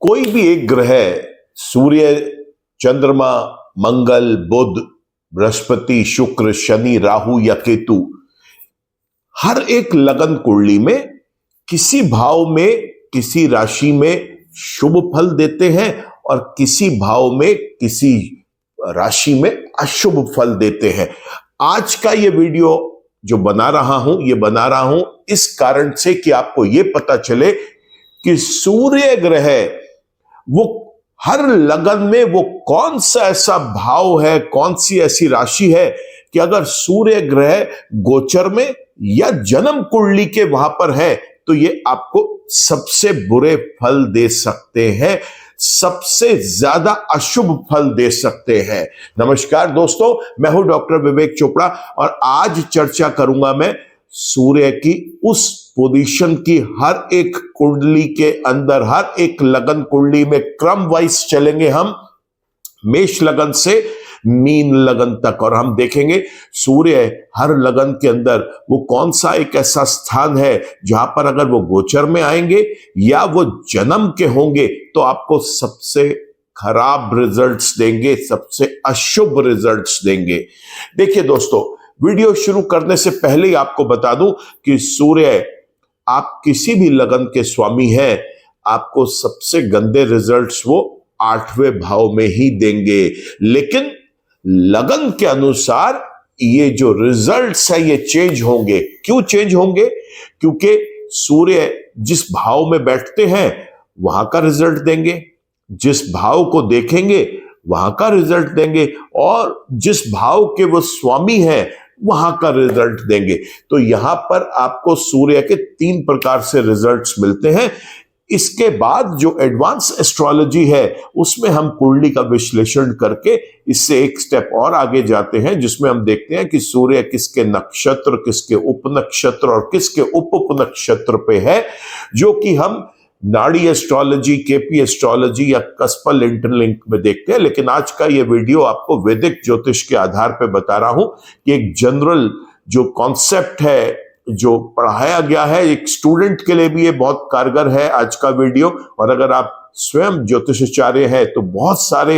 कोई भी एक ग्रह, सूर्य, चंद्रमा, मंगल, बुध, बृहस्पति, शुक्र, शनि, राहु या केतु, हर एक लगन कुंडली में किसी भाव में, किसी राशि में शुभ फल देते हैं और किसी भाव में, किसी राशि में अशुभ फल देते हैं। आज का ये वीडियो जो बना रहा हूं इस कारण से कि आपको यह पता चले कि सूर्य ग्रह वो हर लगन में वो कौन सा ऐसा भाव है, कौन सी ऐसी राशि है कि अगर सूर्य ग्रह गोचर में या जन्म कुंडली के वहां पर है तो ये आपको सबसे बुरे फल दे सकते हैं, सबसे ज्यादा अशुभ फल दे सकते हैं। नमस्कार दोस्तों, मैं हूं डॉक्टर विवेक चोपड़ा और आज चर्चा करूंगा मैं सूर्य की उस पोजीशन की हर एक कुंडली के अंदर, हर एक लगन कुंडली में क्रम वाइज चलेंगे हम मेष लगन से मीन लगन तक और हम देखेंगे सूर्य हर लगन के अंदर वो कौन सा एक ऐसा स्थान है जहां पर अगर वो गोचर में आएंगे या वो जन्म के होंगे तो आपको सबसे खराब रिजल्ट्स देंगे, सबसे अशुभ रिजल्ट्स देंगे। देखिए दोस्तों, वीडियो शुरू करने से पहले ही आपको बता दूं कि सूर्य आप किसी भी लगन के स्वामी हैं, आपको सबसे गंदे रिजल्ट्स वो 8वें भाव में ही देंगे। लेकिन लगन के अनुसार ये जो रिजल्ट्स है ये चेंज होंगे। क्यों चेंज होंगे? क्योंकि सूर्य जिस भाव में बैठते हैं वहां का रिजल्ट देंगे, जिस भाव को देखेंगे वहां का रिजल्ट देंगे और जिस भाव के वो स्वामी हैं वहां का रिजल्ट देंगे। तो यहां पर आपको सूर्य के 3 प्रकार से रिजल्ट्स मिलते हैं। इसके बाद जो एडवांस एस्ट्रोलॉजी है उसमें हम कुंडली का विश्लेषण करके इससे एक स्टेप और आगे जाते हैं, जिसमें हम देखते हैं कि सूर्य किसके नक्षत्र, किसके उपनक्षत्र और किसके उप नक्षत्र पे है, जो कि हम नाड़ी एस्ट्रोलॉजी, केपी एस्ट्रोलॉजी या कस्पल इंटरलिंक में देखते हैं। लेकिन आज का ये वीडियो आपको वैदिक ज्योतिष के आधार पर बता रहा हूं कि एक जनरल जो कॉन्सेप्ट है जो पढ़ाया गया है, एक स्टूडेंट के लिए भी ये बहुत कारगर है आज का वीडियो। और अगर आप स्वयं ज्योतिषाचार्य हैं तो बहुत सारे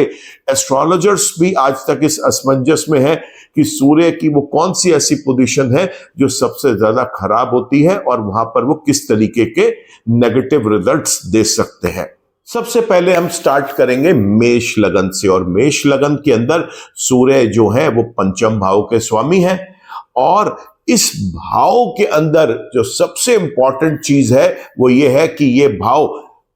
एस्ट्रोलॉजर्स भी आज तक इस असमंजस में है कि सूर्य की वो कौन सी ऐसी पोजीशन है जो सबसे ज्यादा खराब होती है और वहां पर वो किस तरीके के नेगेटिव रिजल्ट्स दे सकते हैं। सबसे पहले हम स्टार्ट करेंगे मेष लगन से और मेष लगन के अंदर सूर्य जो है वो पंचम भाव के स्वामी है और इस भाव के अंदर जो सबसे इंपॉर्टेंट चीज है वो ये है कि ये भाव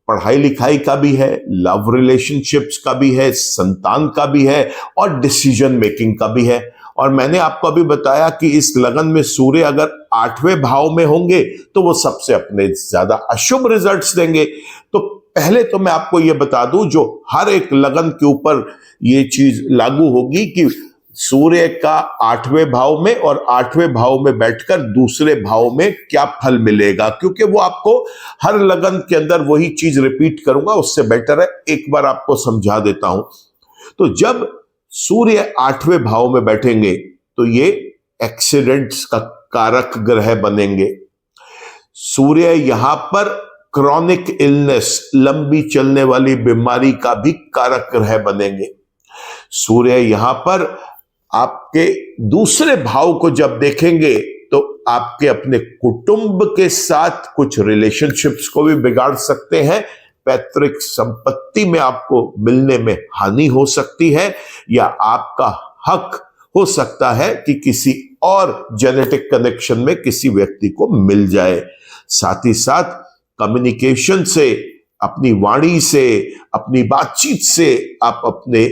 पढ़ाई लिखाई का भी है, लव रिलेशनशिप्स का भी है, संतान का भी है और डिसीजन मेकिंग का भी है। और मैंने आपको अभी बताया कि इस लगन में सूर्य अगर 8वें भाव में होंगे तो वो सबसे अपने ज्यादा अशुभ रिजल्ट्स देंगे। तो पहले तो मैं आपको ये बता दूं, जो हर एक लगन के ऊपर ये चीज लागू होगी कि सूर्य का 8वें भाव में और 8वें भाव में बैठकर दूसरे भाव में क्या फल मिलेगा, क्योंकि वो आपको हर लगन के अंदर वही चीज रिपीट करूंगा, उससे बेटर है एक बार आपको समझा देता हूं। तो जब सूर्य 8वें भाव में बैठेंगे तो ये एक्सीडेंट्स का कारक ग्रह बनेंगे। सूर्य यहां पर क्रॉनिक इलनेस, लंबी चलने वाली बीमारी का भी कारक ग्रह बनेंगे। सूर्य यहां पर आपके दूसरे भाव को जब देखेंगे तो आपके अपने कुटुंब के साथ कुछ रिलेशनशिप्स को भी बिगाड़ सकते हैं, पैतृक संपत्ति में आपको मिलने में हानि हो सकती है या आपका हक हो सकता है कि किसी और जेनेटिक कनेक्शन में किसी व्यक्ति को मिल जाए। साथ ही साथ कम्युनिकेशन से, अपनी वाणी से, अपनी बातचीत से आप अपने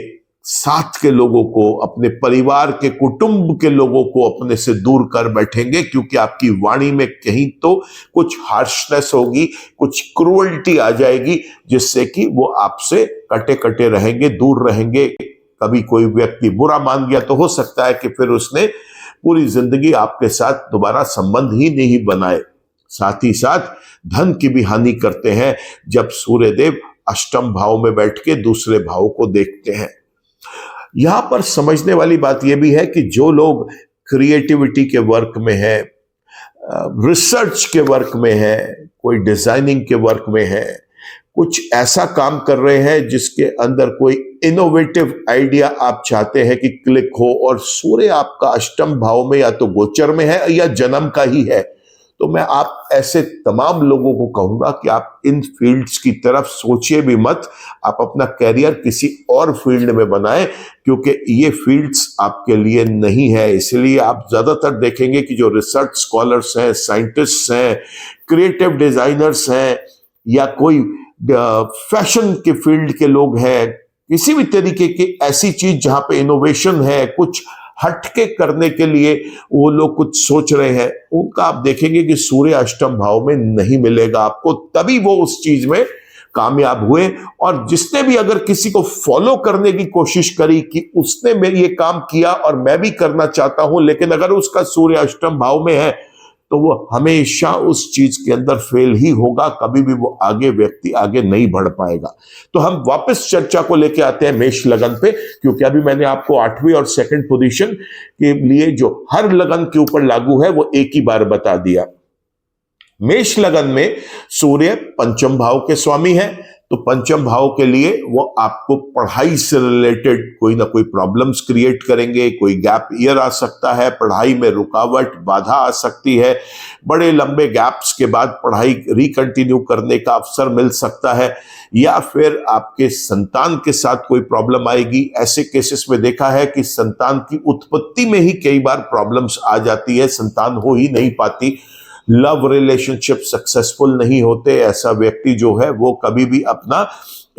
साथ के लोगों को, अपने परिवार के, कुटुंब के लोगों को अपने से दूर कर बैठेंगे, क्योंकि आपकी वाणी में कहीं तो कुछ हार्शनेस होगी, कुछ क्रूअल्टी आ जाएगी, जिससे कि वो आपसे कटे कटे रहेंगे, दूर रहेंगे। कभी कोई व्यक्ति बुरा मान गया तो हो सकता है कि फिर उसने पूरी जिंदगी आपके साथ दोबारा संबंध ही नहीं बनाए। साथ ही साथ धन की भी हानि करते हैं जब सूर्यदेव अष्टम भाव में बैठ के दूसरे भाव को देखते हैं। यहां पर समझने वाली बात यह भी है कि जो लोग क्रिएटिविटी के वर्क में है, रिसर्च के वर्क में है, कोई डिजाइनिंग के वर्क में है, कुछ ऐसा काम कर रहे हैं जिसके अंदर कोई इनोवेटिव आइडिया आप चाहते हैं कि क्लिक हो, और सूर्य आपका अष्टम भाव में या तो गोचर में है या जन्म का ही है, तो मैं आप ऐसे तमाम लोगों को कहूंगा कि आप इन फील्ड्स की तरफ सोचिए भी मत। आप अपना कैरियर किसी और फील्ड में बनाएं, क्योंकि ये फील्ड्स आपके लिए नहीं है। इसलिए आप ज्यादातर देखेंगे कि जो रिसर्च स्कॉलर्स हैं, साइंटिस्ट्स हैं, क्रिएटिव डिजाइनर्स हैं, या कोई फैशन के फील्ड के लोग हैं, किसी भी तरीके की ऐसी चीज जहां पे इनोवेशन है, कुछ हटके करने के लिए वो लोग कुछ सोच रहे हैं, उनका आप देखेंगे कि सूर्य अष्टम भाव में नहीं मिलेगा आपको, तभी वो उस चीज में कामयाब हुए। और जिसने भी अगर किसी को फॉलो करने की कोशिश करी कि उसने मेरे ये काम किया और मैं भी करना चाहता हूं, लेकिन अगर उसका सूर्य अष्टम भाव में है तो वो हमेशा उस चीज के अंदर फेल ही होगा, कभी भी वो व्यक्ति आगे नहीं बढ़ पाएगा। तो हम वापस चर्चा को लेके आते हैं मेष लगन पे, क्योंकि अभी मैंने आपको 8वीं और 2nd पोजीशन के लिए जो हर लगन के ऊपर लागू है वो एक ही बार बता दिया। मेष लगन में सूर्य पंचम भाव के स्वामी है, तो पंचम भाव के लिए वो आपको पढ़ाई से रिलेटेड कोई ना कोई प्रॉब्लम्स क्रिएट करेंगे, कोई गैप ईयर आ सकता है, पढ़ाई में रुकावट बाधा आ सकती है, बड़े लंबे गैप्स के बाद पढ़ाई रिकंटिन्यू करने का अवसर मिल सकता है, या फिर आपके संतान के साथ कोई प्रॉब्लम आएगी। ऐसे केसेस में देखा है कि संतान की उत्पत्ति में ही कई बार प्रॉब्लम्स आ जाती है, संतान हो ही नहीं पाती, लव रिलेशनशिप सक्सेसफुल नहीं होते। ऐसा व्यक्ति जो है वो कभी भी अपना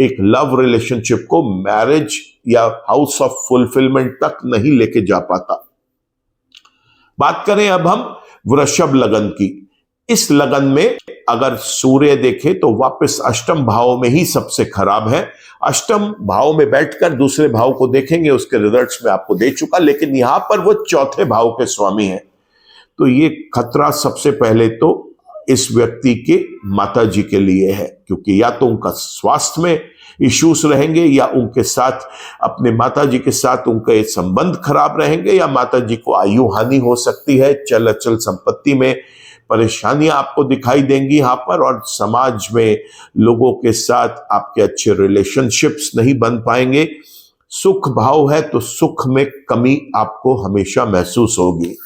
एक लव रिलेशनशिप को मैरिज या हाउस ऑफ फुलफिलमेंट तक नहीं लेके जा पाता। बात करें अब हम वृषभ लगन की। इस लगन में अगर सूर्य देखे तो वापस अष्टम भाव में ही सबसे खराब है। अष्टम भाव में बैठकर दूसरे भाव को देखेंगे, उसके रिजल्ट्स में आपको दे चुका, लेकिन यहां पर वो चौथे भाव के स्वामी हैं। तो ये खतरा सबसे पहले तो इस व्यक्ति के माताजी के लिए है, क्योंकि या तो उनका स्वास्थ्य में इश्यूज रहेंगे, या उनके साथ अपने माताजी के साथ उनके संबंध खराब रहेंगे, या माताजी को आयु हानि हो सकती है, चल अचल संपत्ति में परेशानियां आपको दिखाई देंगी यहां पर, और समाज में लोगों के साथ आपके अच्छे रिलेशनशिप्स नहीं बन पाएंगे। सुख भाव है तो सुख में कमी आपको हमेशा महसूस होगी।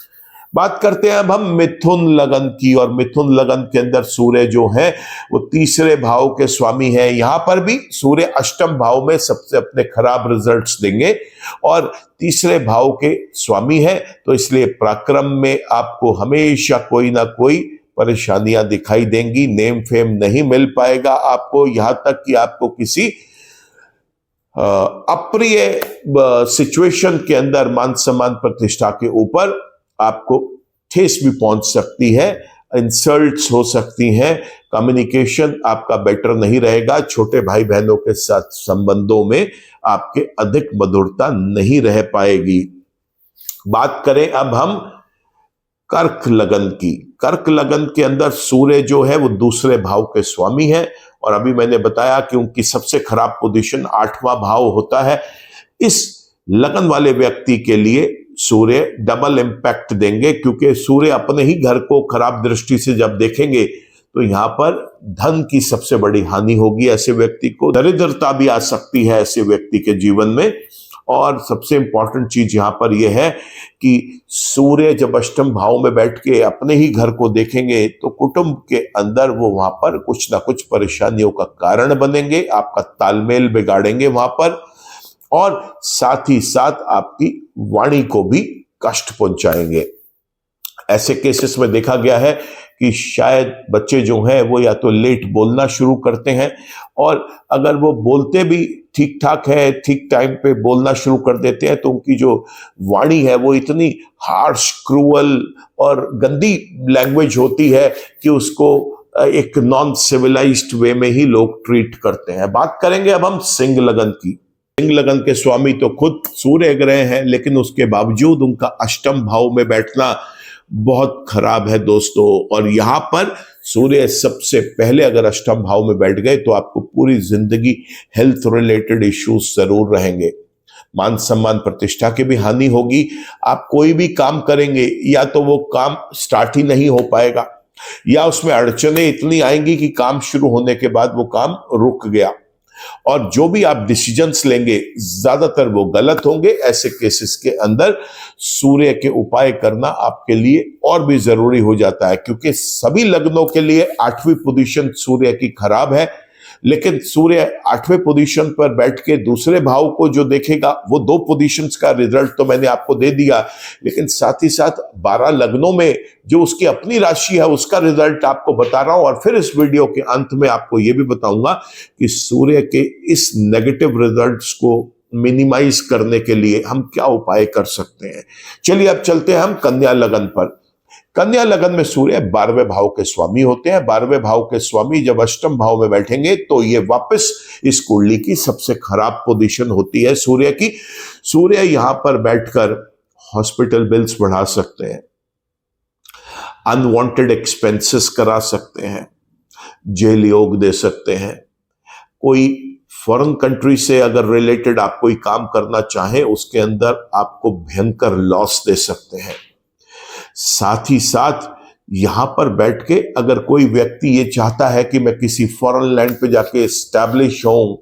बात करते हैं अब हम मिथुन लगन की, और मिथुन लगन के अंदर सूर्य जो है वो तीसरे भाव के स्वामी है। यहां पर भी सूर्य अष्टम भाव में सबसे अपने खराब रिजल्ट्स देंगे, और तीसरे भाव के स्वामी है, तो इसलिए पराक्रम में आपको हमेशा कोई ना कोई परेशानियां दिखाई देंगी, नेम फेम नहीं मिल पाएगा आपको, यहां तक कि आपको किसी अप्रिय सिचुएशन के अंदर मान सम्मान प्रतिष्ठा के ऊपर आपको ठेस भी पहुंच सकती है, इंसल्ट्स हो सकती हैं, कम्युनिकेशन आपका बेटर नहीं रहेगा, छोटे भाई बहनों के साथ संबंधों में आपके अधिक मधुरता नहीं रह पाएगी। बात करें अब हम कर्क लगन की। कर्क लगन के अंदर सूर्य जो है वो दूसरे भाव के स्वामी है, और अभी मैंने बताया कि उनकी सबसे खराब पोजीशन 8वां भाव होता है। इस लगन वाले व्यक्ति के लिए सूर्य डबल इंपैक्ट देंगे, क्योंकि सूर्य अपने ही घर को खराब दृष्टि से जब देखेंगे तो यहां पर धन की सबसे बड़ी हानि होगी। ऐसे व्यक्ति को दरिद्रता भी आ सकती है ऐसे व्यक्ति के जीवन में। और सबसे इंपॉर्टेंट चीज यहां पर यह है कि सूर्य जब अष्टम भाव में बैठ के अपने ही घर को देखेंगे तो कुटुंब के अंदर वो वहां पर कुछ ना कुछ परेशानियों का कारण बनेंगे, आपका तालमेल बिगाड़ेंगे वहां पर, और साथ ही साथ आपकी वाणी को भी कष्ट पहुंचाएंगे। ऐसे केसेस में देखा गया है कि शायद बच्चे जो हैं वो या तो लेट बोलना शुरू करते हैं, और अगर वो बोलते भी ठीक ठाक है, ठीक टाइम पे बोलना शुरू कर देते हैं, तो उनकी जो वाणी है वो इतनी हार्श, क्रूअल और गंदी लैंग्वेज होती है कि उसको एक नॉन सिविलाइज्ड वे में ही लोग ट्रीट करते हैं। बात करेंगे अब हम सिंह लगन की। सिंह लगन के स्वामी तो खुद सूर्य ग्रह हैं, लेकिन उसके बावजूद उनका अष्टम भाव में बैठना बहुत खराब है दोस्तों। और यहां पर सूर्य सबसे पहले अगर अष्टम भाव में बैठ गए तो आपको पूरी जिंदगी हेल्थ रिलेटेड इश्यूज जरूर रहेंगे। मान सम्मान प्रतिष्ठा की भी हानि होगी। आप कोई भी काम करेंगे या तो वो काम स्टार्ट ही नहीं हो पाएगा, या उसमें अड़चने इतनी आएंगी कि काम शुरू होने के बाद वो काम रुक गया, और जो भी आप डिसीजंस लेंगे ज्यादातर वो गलत होंगे। ऐसे केसेस के अंदर सूर्य के उपाय करना आपके लिए और भी जरूरी हो जाता है, क्योंकि सभी लग्नों के लिए 8वीं पोजीशन सूर्य की खराब है, लेकिन सूर्य 8वें पोजीशन पर बैठ के दूसरे भाव को जो देखेगा वो 2 पोजीशंस का रिजल्ट तो मैंने आपको दे दिया, लेकिन साथ ही साथ 12 लग्नों में जो उसकी अपनी राशि है उसका रिजल्ट आपको बता रहा हूं। और फिर इस वीडियो के अंत में आपको यह भी बताऊंगा कि सूर्य के इस नेगेटिव रिजल्ट्स को मिनिमाइज करने के लिए हम क्या उपाय कर सकते हैं। चलिए अब चलते हैं हम कन्या लगन पर। कन्या लगन में सूर्य 12वें भाव के स्वामी होते हैं। 12वें भाव के स्वामी जब अष्टम भाव में बैठेंगे तो ये वापस इस कुंडली की सबसे खराब पोजीशन होती है सूर्य की। सूर्य यहां पर बैठकर हॉस्पिटल बिल्स बढ़ा सकते हैं, अनवांटेड एक्सपेंसेस करा सकते हैं, जेल योग दे सकते हैं, कोई फॉरेन कंट्री से अगर रिलेटेड आप कोई काम करना चाहें उसके अंदर आपको भयंकर लॉस दे सकते हैं। साथ ही साथ यहां पर बैठ के अगर कोई व्यक्ति ये चाहता है कि मैं किसी फॉरेन लैंड पे जाके एस्टैब्लिश होऊं,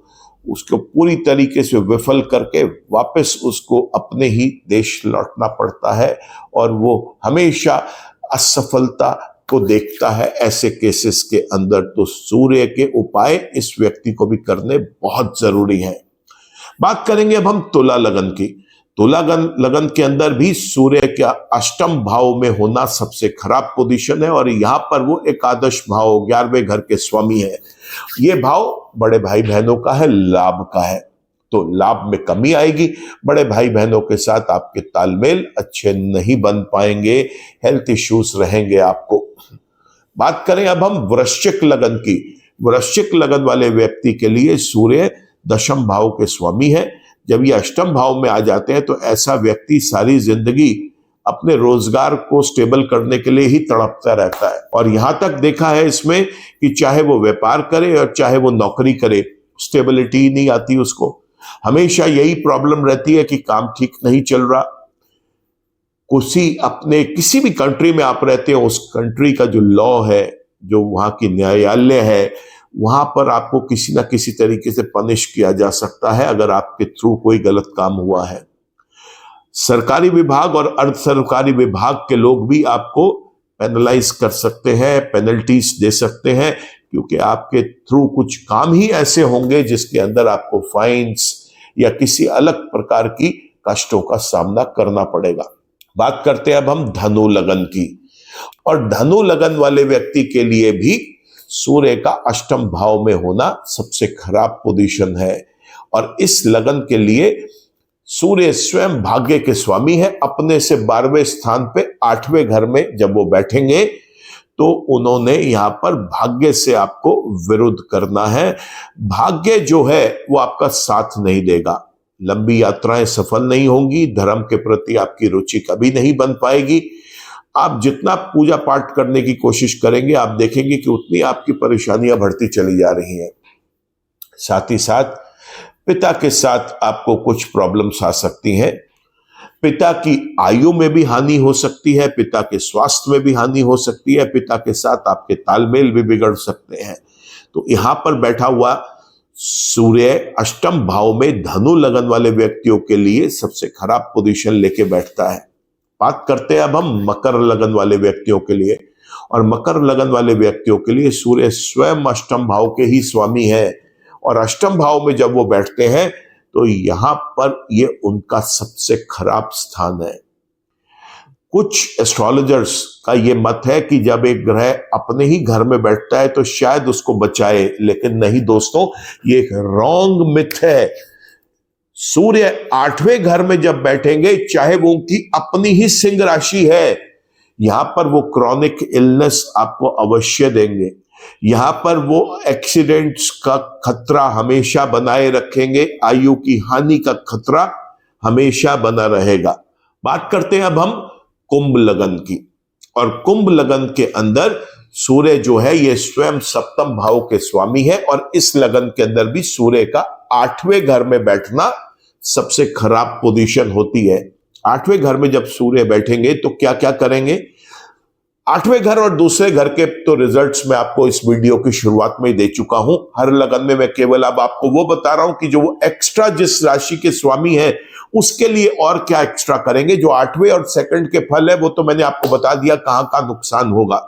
उसको पूरी तरीके से विफल करके वापस उसको अपने ही देश लौटना पड़ता है और वो हमेशा असफलता को देखता है। ऐसे केसेस के अंदर तो सूर्य के उपाय इस व्यक्ति को भी करने बहुत जरूरी है। बात करेंगे अब हम तुला लगन की। तुला लगन के अंदर भी सूर्य का अष्टम भाव में होना सबसे खराब पोजीशन है, और यहां पर वो एकादश भाव 11वें घर के स्वामी है। ये भाव बड़े भाई बहनों का है, लाभ का है, तो लाभ में कमी आएगी। बड़े भाई बहनों के साथ आपके तालमेल अच्छे नहीं बन पाएंगे, हेल्थ इश्यूज रहेंगे आपको। बात करें अब हम वृश्चिक लगन की। वृश्चिक लगन वाले व्यक्ति के लिए सूर्य दशम भाव के स्वामी है। जब ये अष्टम भाव में आ जाते हैं तो ऐसा व्यक्ति सारी जिंदगी अपने रोजगार को स्टेबल करने के लिए ही तड़पता रहता है, और यहां तक देखा है इसमें कि चाहे वो व्यापार करे और चाहे वो नौकरी करे, स्टेबिलिटी ही नहीं आती उसको। हमेशा यही प्रॉब्लम रहती है कि काम ठीक नहीं चल रहा। किसी भी कंट्री में आप रहते हो, उस कंट्री का जो लॉ है, जो वहां की न्यायालय है, वहां पर आपको किसी ना किसी तरीके से पनिश किया जा सकता है अगर आपके थ्रू कोई गलत काम हुआ है। सरकारी विभाग और अर्ध सरकारी विभाग के लोग भी आपको पेनलाइज कर सकते हैं, पेनल्टीज दे सकते हैं, क्योंकि आपके थ्रू कुछ काम ही ऐसे होंगे जिसके अंदर आपको फाइन्स या किसी अलग प्रकार की कष्टों का सामना करना पड़ेगा। बात करते हैं अब हम धनु लगन की, और धनु लगन वाले व्यक्ति के लिए भी सूर्य का अष्टम भाव में होना सबसे खराब पोजीशन है, और इस लगन के लिए सूर्य स्वयं भाग्य के स्वामी है। अपने से 12वें स्थान पे 8वें घर में जब वो बैठेंगे तो उन्होंने यहां पर भाग्य से आपको विरुद्ध करना है। भाग्य जो है वो आपका साथ नहीं देगा, लंबी यात्राएं सफल नहीं होंगी, धर्म के प्रति आपकी रुचि कभी नहीं बन पाएगी। आप जितना पूजा पाठ करने की कोशिश करेंगे आप देखेंगे कि उतनी आपकी परेशानियां बढ़ती चली जा रही हैं। साथ ही साथ पिता के साथ आपको कुछ प्रॉब्लम्स आ सकती हैं। पिता की आयु में भी हानि हो सकती है, पिता के स्वास्थ्य में भी हानि हो सकती है, पिता के साथ आपके तालमेल भी बिगड़ सकते हैं। तो यहां पर बैठा हुआ सूर्य अष्टम भाव में धनु लगन वाले व्यक्तियों के लिए सबसे खराब पोजीशन लेके बैठता है। बात करते हैं अब हम मकर लगन वाले व्यक्तियों के लिए, और मकर लगन वाले व्यक्तियों के लिए सूर्य स्वयं अष्टम भाव के ही स्वामी है, और अष्टम भाव में जब वो बैठते हैं तो यहां पर ये उनका सबसे खराब स्थान है। कुछ एस्ट्रोलॉजर्स का ये मत है कि जब एक ग्रह अपने ही घर में बैठता है तो शायद उसको बचाए, लेकिन नहीं दोस्तों, ये एक रॉन्ग मिथ है। सूर्य 8वें घर में जब बैठेंगे, चाहे वो उनकी अपनी ही सिंह राशि है, यहां पर वो क्रॉनिक इलनेस आपको अवश्य देंगे। यहां पर वो एक्सीडेंट्स का खतरा हमेशा बनाए रखेंगे, आयु की हानि का खतरा हमेशा बना रहेगा। बात करते हैं अब हम कुंभ लगन की, और कुंभ लगन के अंदर सूर्य जो है ये स्वयं सप्तम भाव के स्वामी है, और इस लगन के अंदर भी सूर्य का 8वें घर में बैठना सबसे खराब पोजीशन होती है। 8वें घर में जब सूर्य बैठेंगे तो क्या क्या करेंगे। 8वें घर और दूसरे घर के तो रिजल्ट्स मैं आपको इस वीडियो की शुरुआत में ही दे चुका हूं। हर लगन में मैं केवल अब आपको वो बता रहा हूं कि जो वो एक्स्ट्रा जिस राशि के स्वामी है उसके लिए और क्या एक्स्ट्रा करेंगे। जो 8वें और सेकंड के फल है वो तो मैंने आपको बता दिया कहां कहां नुकसान होगा।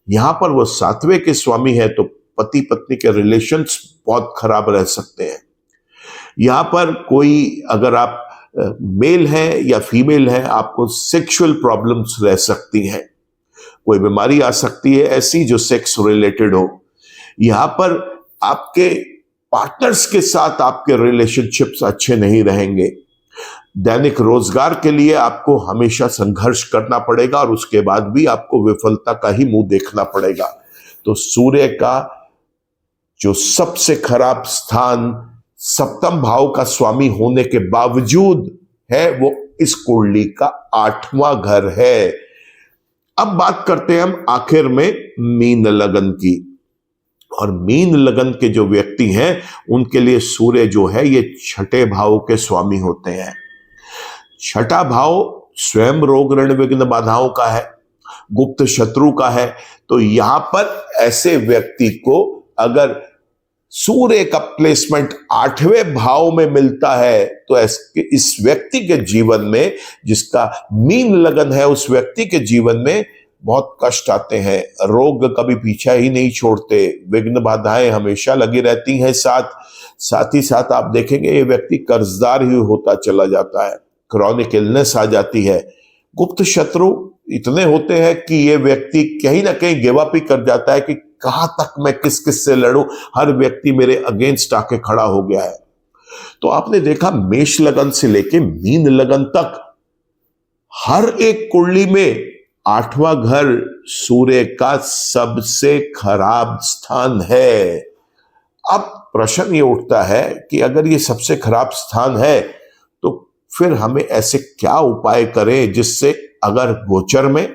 यहां पर वो 7वें के स्वामी है तो पति पत्नी के रिलेशंस बहुत खराब रह सकते हैं। यहां पर कोई अगर आप मेल हैं या फीमेल हैं, आपको सेक्सुअल प्रॉब्लम्स रह सकती हैं। कोई बीमारी आ सकती है ऐसी जो सेक्स रिलेटेड हो। यहां पर आपके पार्टनर्स के साथ आपके रिलेशनशिप्स अच्छे नहीं रहेंगे। दैनिक रोजगार के लिए आपको हमेशा संघर्ष करना पड़ेगा और उसके बाद भी आपको विफलता का ही मुंह देखना पड़ेगा। तो सूर्य का जो सबसे खराब स्थान सप्तम भाव का स्वामी होने के बावजूद है वो इस कुंडली का 8वां घर है। अब बात करते हैं हम आखिर में मीन लगन की। और मीन लगन के जो व्यक्ति हैं उनके लिए सूर्य जो है ये 6ठे भाव के स्वामी होते हैं। 6ठा भाव स्वयं रोग ऋण विघ्न बाधाओं का है, गुप्त शत्रु का है। तो यहां पर ऐसे व्यक्ति को अगर सूर्य का प्लेसमेंट 8वें भाव में मिलता है तो इस व्यक्ति के जीवन में, जिसका मीन लगन है, उस व्यक्ति के जीवन में बहुत कष्ट आते हैं। रोग कभी पीछा ही नहीं छोड़ते, विघ्न बाधाएं हमेशा लगी रहती हैं। साथ ही साथ आप देखेंगे ये व्यक्ति कर्जदार ही होता चला जाता है, क्रॉनिक इलनेस आ जाती है। गुप्त शत्रु इतने होते हैं कि ये व्यक्ति कहीं ना कहीं गिव अप ही कर जाता है कि कहां तक मैं किस किस से लड़ूं, हर व्यक्ति मेरे अगेंस्ट आके खड़ा हो गया है। तो आपने देखा मेष लगन से लेके मीन लगन तक हर एक कुंडली में 8वां घर सूर्य का सबसे खराब स्थान है। अब प्रश्न ये उठता है कि अगर ये सबसे खराब स्थान है तो फिर हमें ऐसे क्या उपाय करें जिससे अगर गोचर में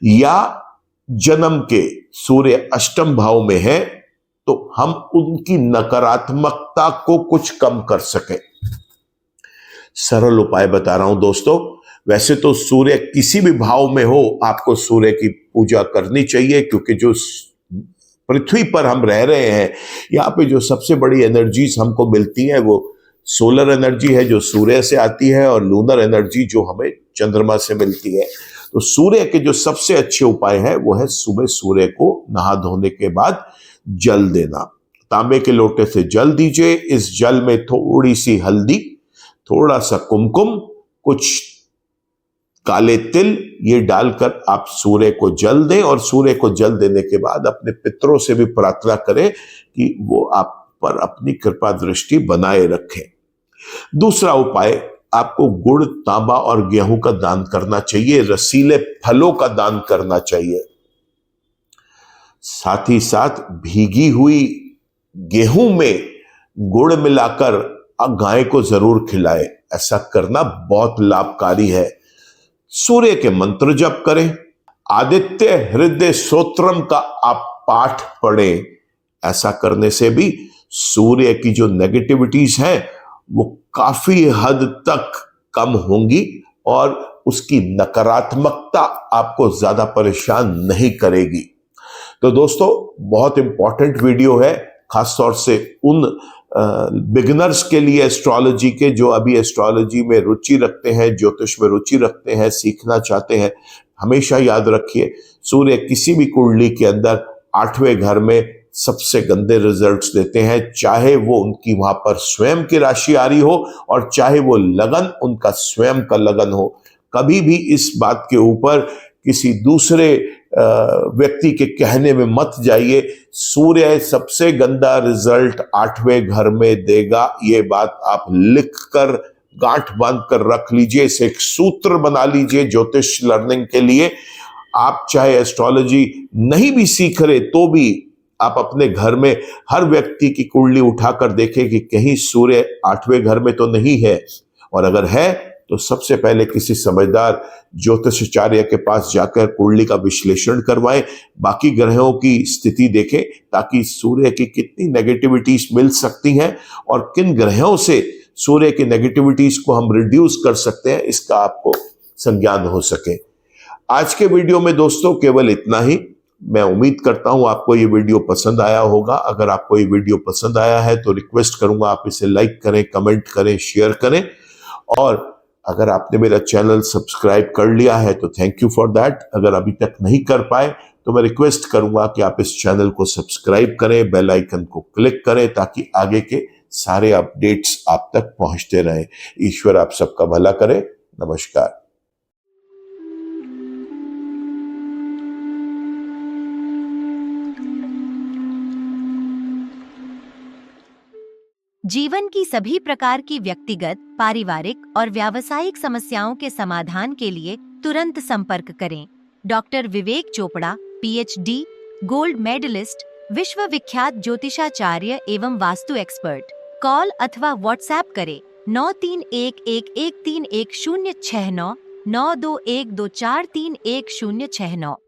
या जन्म के सूर्य अष्टम भाव में है तो हम उनकी नकारात्मकता को कुछ कम कर सकें। सरल उपाय बता रहा हूं दोस्तों। वैसे तो सूर्य किसी भी भाव में हो आपको सूर्य की पूजा करनी चाहिए, क्योंकि जो पृथ्वी पर हम रह रहे हैं यहाँ पे जो सबसे बड़ी एनर्जीज हमको मिलती हैं वो सोलर एनर्जी है जो सूर्य से आती है और लूनर एनर्जी जो हमें चंद्रमा से मिलती है। तो सूर्य के जो सबसे अच्छे उपाय है वो है सुबह सूर्य को नहा धोने के बाद जल देना। तांबे के लोटे से जल दीजिए, इस जल में थोड़ी सी हल्दी, थोड़ा सा कुमकुम, कुछ काले तिल, ये डालकर आप सूर्य को जल दें और सूर्य को जल देने के बाद अपने पितरों से भी प्रार्थना करें कि वो आप पर अपनी कृपा दृष्टि बनाए रखें। दूसरा उपाय, आपको गुड़, तांबा और गेहूं का दान करना चाहिए, रसीले फलों का दान करना चाहिए। साथ ही साथ भीगी हुई गेहूं में गुड़ मिलाकर गाय को जरूर खिलाएं। ऐसा करना बहुत लाभकारी है। सूर्य के मंत्र जप करें, आदित्य हृदय स्तोत्रम का आप पाठ पढ़ें। ऐसा करने से भी सूर्य की जो नेगेटिविटीज हैं वो काफी हद तक कम होंगी और उसकी नकारात्मकता आपको ज्यादा परेशान नहीं करेगी। तो दोस्तों बहुत इंपॉर्टेंट वीडियो है, खासतौर से उन बिगिनर्स के लिए एस्ट्रोलॉजी के जो अभी एस्ट्रोलॉजी में रुचि रखते हैं, ज्योतिष में रुचि रखते हैं, सीखना चाहते हैं। हमेशा याद रखिए सूर्य किसी भी कुंडली के अंदर 8वें घर में सबसे गंदे रिजल्ट्स देते हैं, चाहे वो उनकी वहां पर स्वयं की राशि आ रही हो और चाहे वो लगन उनका स्वयं का लगन हो। कभी भी इस बात के ऊपर किसी दूसरे व्यक्ति के कहने में मत जाइए। सूर्य सबसे गंदा रिजल्ट 8वें घर में देगा, ये बात आप लिखकर गांठ बांध कर रख लीजिए। इसे एक सूत्र बना लीजिए ज्योतिष लर्निंग के लिए। आप चाहे एस्ट्रोलॉजी नहीं भी सीख रहे तो भी आप अपने घर में हर व्यक्ति की कुंडली उठाकर देखें कि कहीं सूर्य 8वें घर में तो नहीं है, और अगर है तो सबसे पहले किसी समझदार ज्योतिषाचार्य के पास जाकर कुंडली का विश्लेषण करवाएं, बाकी ग्रहों की स्थिति देखें ताकि सूर्य की कितनी नेगेटिविटीज मिल सकती हैं और किन ग्रहों से सूर्य की नेगेटिविटीज को हम रिड्यूस कर सकते हैं, इसका आपको संज्ञान हो सके। आज के वीडियो में दोस्तों केवल इतना ही। मैं उम्मीद करता हूं आपको ये वीडियो पसंद आया होगा। अगर आपको ये वीडियो पसंद आया है तो रिक्वेस्ट करूंगा आप इसे लाइक करें, कमेंट करें, शेयर करें। और अगर आपने मेरा चैनल सब्सक्राइब कर लिया है तो थैंक यू फॉर दैट। अगर अभी तक नहीं कर पाए तो मैं रिक्वेस्ट करूंगा कि आप इस चैनल को सब्सक्राइब करें, बेल आइकन को क्लिक करें, ताकि आगे के सारे अपडेट्स आप तक पहुंचते रहें। ईश्वर आप सबका भला करे। नमस्कार। जीवन की सभी प्रकार की व्यक्तिगत, पारिवारिक और व्यावसायिक समस्याओं के समाधान के लिए तुरंत संपर्क करें। डॉक्टर विवेक चोपड़ा, पीएचडी, गोल्ड मेडलिस्ट, विश्व विख्यात ज्योतिषाचार्य एवं वास्तु एक्सपर्ट। कॉल अथवा व्हाट्सएप करें 9311131069 9212431069।